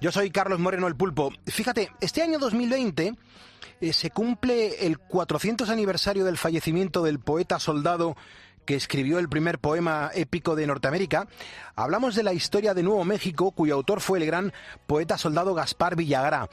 Yo soy Carlos Moreno el Pulpo. Fíjate, este año 2020 se cumple el 400 aniversario del fallecimiento del poeta soldado que escribió el primer poema épico de Norteamérica. Hablamos de la historia de Nuevo México, cuyo autor fue el gran poeta soldado Gaspar Villagrá.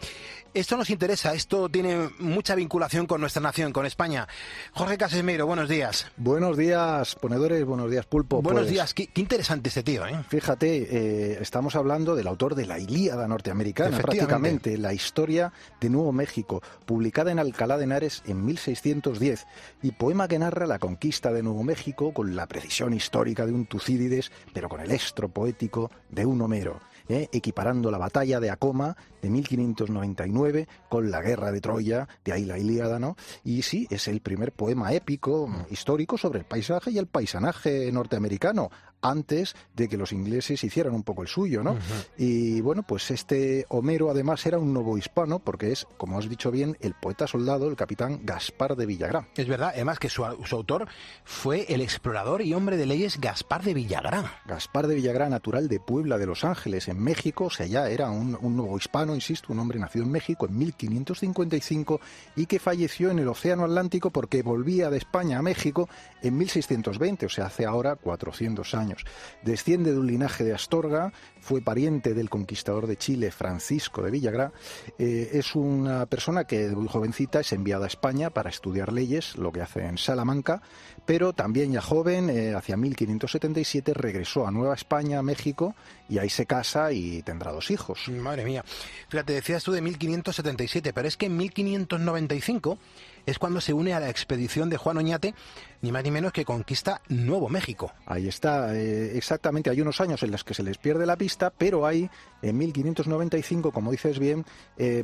Esto nos interesa, esto tiene mucha vinculación con nuestra nación, con España. Jorge Casimiro, buenos días. Buenos días, ponedores, buenos días, Pulpo. Buenos días, qué interesante este tío, ¿eh? Fíjate, estamos hablando del autor de la Ilíada norteamericana, prácticamente la historia de Nuevo México, publicada en Alcalá de Henares en 1610, y poema que narra la conquista de Nuevo México con la precisión histórica de un Tucídides, pero con el estro poético de un Homero, equiparando la batalla de Acoma de 1599 con la guerra de Troya, de ahí la Ilíada, ¿no? Y sí, es el primer poema épico histórico sobre el paisaje y el paisanaje norteamericano, antes de que los ingleses hicieran un poco el suyo, ¿no? Y bueno, pues este Homero además era un novohispano, porque es, como has dicho bien, el poeta soldado, el capitán Gaspar de Villagrá. Es verdad, además que su autor fue el explorador y hombre de leyes Gaspar de Villagrá. Gaspar de Villagrá, natural de Puebla de Los Ángeles, en México, o sea, ya era un novohispano, insisto, un hombre nacido en México en 1555 y que falleció en el Océano Atlántico porque volvía de España a México en 1620, o sea, hace ahora 400 años. Desciende de un linaje de Astorga, fue pariente del conquistador de Chile, Francisco de Villagrá. Es una persona que muy jovencita es enviada a España para estudiar leyes, lo que hace en Salamanca, pero también ya joven, hacia 1577, regresó a Nueva España, a México, y ahí se casa y tendrá 2 hijos. Madre mía. Fíjate, decías tú de 1577, pero es que en 1595 es cuando se une a la expedición de Juan Oñate, ni más ni menos que conquista Nuevo México. Ahí está, exactamente, hay unos años en los que se les pierde la pista, pero ahí, en 1595, como dices bien,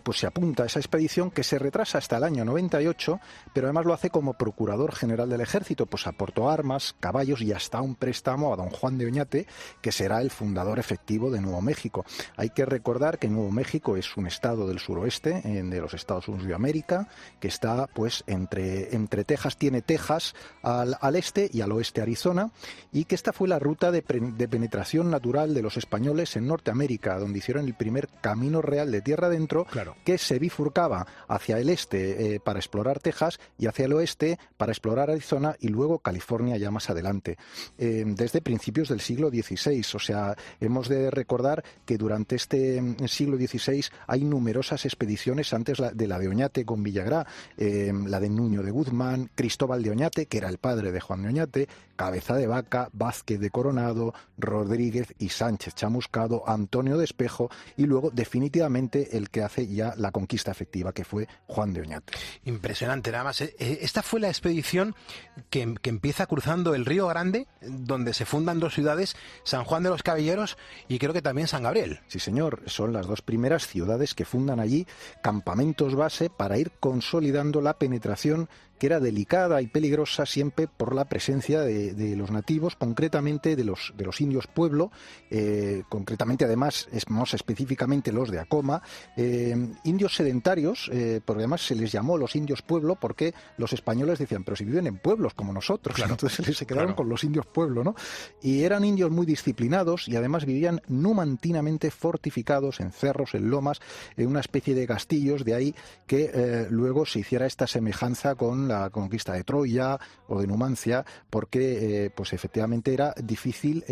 pues se apunta a esa expedición que se retrasa hasta el año 98, pero además lo hace como procurador general del ejército, pues aportó armas, caballos y hasta un préstamo a don Juan de Oñate, que será el fundador efectivo de Nuevo México. Hay que recordar que Nuevo México es un estado del suroeste, de los Estados Unidos de América, que está pues entre Texas, tiene Texas al este y al oeste Arizona, y que esta fue la ruta de penetración natural de los españoles en Norteamérica, donde hicieron el primer camino real de tierra adentro, claro, que se bifurcaba hacia el este para explorar Texas y hacia el oeste para explorar Arizona y luego California ya más adelante, desde principios del siglo XVI. O sea, hemos de recordar que durante este siglo XVI hay numerosas expediciones antes de la de Oñate con Villagrá, la de Nuño de Guzmán, Cristóbal de Oñate, que era el padre de Juan de Oñate, Cabeza de Vaca, Vázquez de Coronado, Rodríguez y Sánchez Chamuscado, Antonio de Espejo y luego definitivamente el que hace ya la conquista efectiva, que fue Juan de Oñate. Impresionante, nada más. Esta fue la expedición que empieza cruzando el Río Grande, donde se fundan 2 ciudades, San Juan de los Caballeros y creo que también San Gabriel. Sí, señor, son las 2 primeras ciudades que fundan allí campamentos base para ir consolidando la penetración, que era delicada y peligrosa siempre por la presencia de los nativos, concretamente de los indios pueblo, concretamente además, más específicamente los de Acoma, indios sedentarios, porque además se les llamó los indios pueblo porque los españoles decían, pero si viven en pueblos como nosotros, claro, entonces se quedaron con los indios pueblo, ¿no? Y eran indios muy disciplinados y además vivían numantinamente fortificados en cerros, en lomas, en una especie de castillos, de ahí que luego se hiciera esta semejanza con la conquista de Troya o de Numancia, porque pues efectivamente era difícil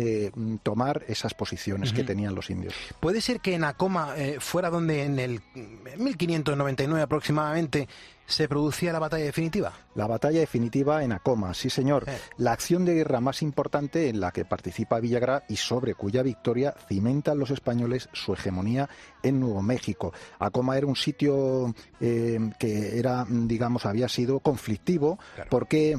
tomar esas posiciones que tenían los indios. ¿Puede ser que en Acoma fuera donde en el 1599 aproximadamente se producía la batalla definitiva? La batalla definitiva en Acoma, sí señor. La acción de guerra más importante en la que participa Villagrá y sobre cuya victoria cimentan los españoles su hegemonía en Nuevo México. Acoma era un sitio que era, digamos, había sido conflictivo, claro, porque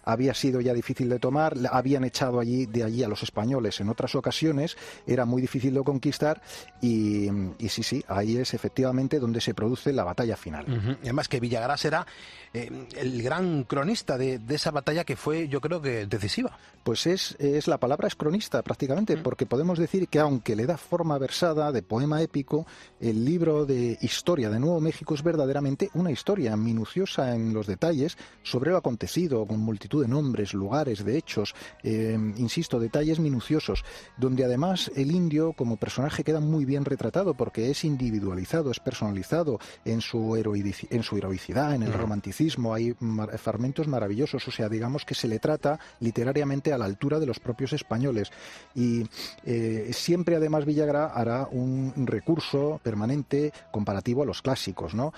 había sido ya difícil de tomar, habían echado de allí a los españoles en otras ocasiones, era muy difícil de conquistar y sí, ahí es efectivamente donde se produce la batalla final. Y además que Villagrá Villagrá será el gran cronista de esa batalla que fue, yo creo que decisiva. Pues la palabra es cronista prácticamente, porque podemos decir que aunque le da forma versada de poema épico, el libro de historia de Nuevo México es verdaderamente una historia minuciosa en los detalles sobre lo acontecido, con multitud de nombres, lugares, de hechos, insisto, detalles minuciosos, donde además el indio como personaje queda muy bien retratado porque es individualizado, es personalizado en su heroicidad, en el romanticismo, hay fragmentos maravillosos, o sea, digamos que se le trata literariamente a la altura de los propios españoles. Y siempre además Villagrá hará un recurso permanente comparativo a los clásicos, ¿no?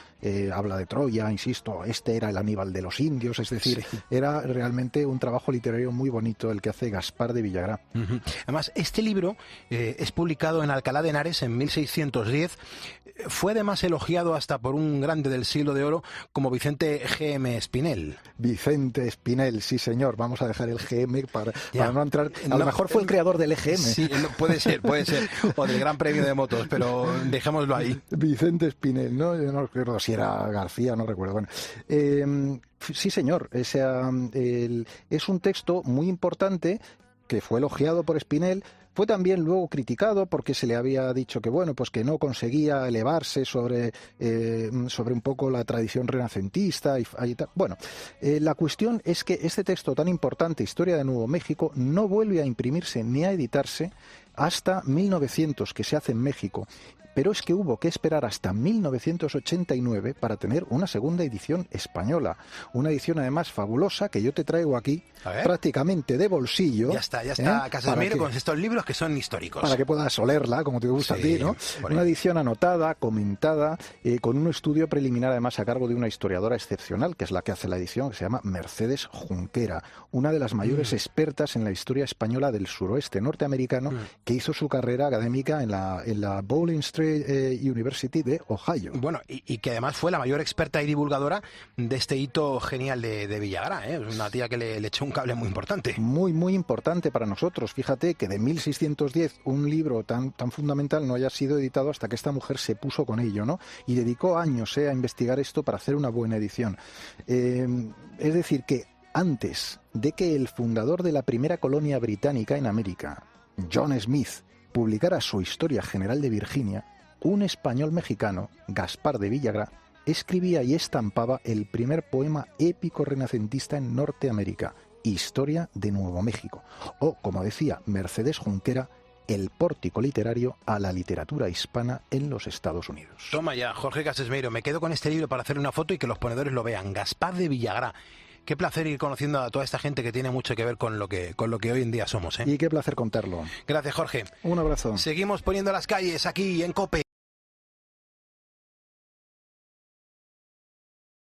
Habla de Troya, insisto, este era el Aníbal de los indios, es decir, era realmente un trabajo literario muy bonito el que hace Gaspar de Villagrá. Además, este libro es publicado en Alcalá de Henares en 1610. Fue además elogiado hasta por un grande del siglo de oro como Vicente G.M. Espinel. Vicente Espinel, sí señor, vamos a dejar el GM para no entrar. A lo mejor fue el creador del EGM. Sí, puede ser, o del Gran Premio de Motos, pero dejémoslo ahí. Vicente Espinel, ¿no? Yo no recuerdo si era García, no recuerdo. Bueno, sí señor, es un texto muy importante que fue elogiado por Espinel. Fue también luego criticado porque se le había dicho que bueno, pues que no conseguía elevarse sobre un poco la tradición renacentista y tal. Bueno, la cuestión es que este texto tan importante, Historia de Nuevo México, no vuelve a imprimirse ni a editarse hasta 1900, que se hace en México. Pero es que hubo que esperar hasta 1989 para tener una segunda edición española. Una edición además fabulosa que yo te traigo aquí prácticamente de bolsillo. Ya está, Casimiro, con estos libros que son históricos. Para que puedas olerla, como te gusta a ti, ¿no? Una edición anotada, comentada, con un estudio preliminar además a cargo de una historiadora excepcional, que es la que hace la edición, que se llama Mercedes Junquera, una de las mayores expertas en la historia española del suroeste norteamericano, que hizo su carrera académica en la Bowling Street University de Ohio. Bueno, y que además fue la mayor experta y divulgadora de este hito genial de Villagrá, ¿eh? Una tía que le echó un cable muy importante. Muy, muy importante para nosotros. Fíjate que de 1610 un libro tan fundamental no haya sido editado hasta que esta mujer se puso con ello, ¿no? Y dedicó años a investigar esto para hacer una buena edición. Es decir, que antes de que el fundador de la primera colonia británica en América, John Smith, publicara su Historia General de Virginia, un español mexicano, Gaspar de Villagrá, escribía y estampaba el primer poema épico renacentista en Norteamérica, Historia de Nuevo México, o, como decía Mercedes Junquera, el pórtico literario a la literatura hispana en los Estados Unidos. Toma ya, Jorge Casesmeiro, me quedo con este libro para hacer una foto y que los ponedores lo vean. Gaspar de Villagrá. Qué placer ir conociendo a toda esta gente que tiene mucho que ver con lo que hoy en día somos, ¿eh? Y qué placer contarlo. Gracias, Jorge. Un abrazo. Seguimos poniendo las calles aquí en COPE.